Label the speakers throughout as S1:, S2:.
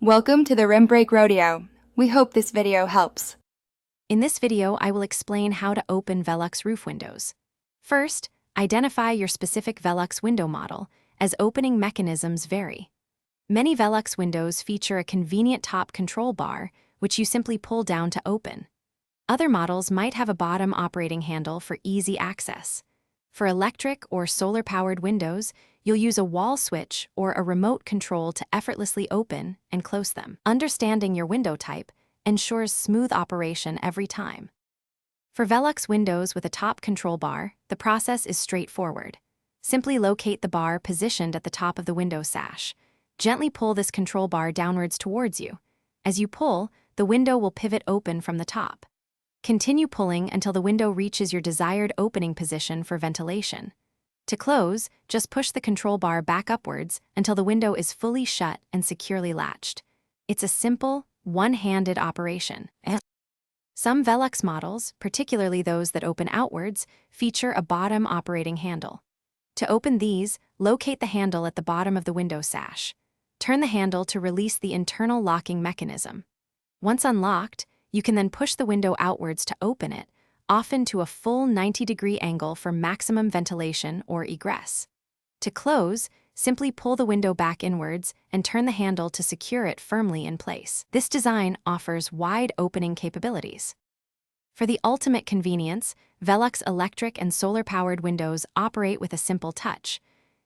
S1: Welcome to the Rim Break Rodeo. We hope this video helps.
S2: In this video, I will explain how to open Velux roof windows. First, identify your specific Velux window model, as opening mechanisms vary. Many Velux windows feature a convenient top control bar, which you simply pull down to open. Other models might have a bottom operating handle for easy access. For electric or solar-powered windows, you'll use a wall switch or a remote control to effortlessly open and close them. Understanding your window type ensures smooth operation every time. For Velux windows with a top control bar, the process is straightforward. Simply locate the bar positioned at the top of the window sash. Gently pull this control bar downwards towards you. As you pull, the window will pivot open from the top. Continue pulling until the window reaches your desired opening position for ventilation. To close, just push the control bar back upwards until the window is fully shut and securely latched. It's a simple, one-handed operation. Some Velux models, particularly those that open outwards, feature a bottom operating handle. To open these, locate the handle at the bottom of the window sash. Turn the handle to release the internal locking mechanism. Once unlocked, you can then push the window outwards to open it, often to a full 90-degree angle for maximum ventilation or egress. To close, simply pull the window back inwards and turn the handle to secure it firmly in place. This design offers wide opening capabilities. For the ultimate convenience, Velux electric and solar-powered windows operate with a simple touch.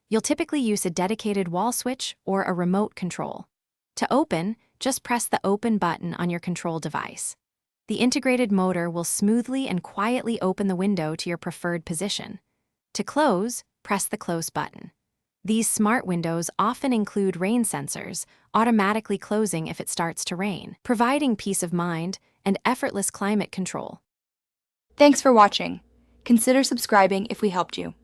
S2: You'll typically use a dedicated wall switch or a remote control. To open, just press the open button on your control device. The integrated motor will smoothly and quietly open the window to your preferred position. To close, press the close button. These smart windows often include rain sensors, automatically closing if it starts to rain, providing peace of mind and effortless climate control.
S1: Thanks for watching. Consider subscribing if we helped you.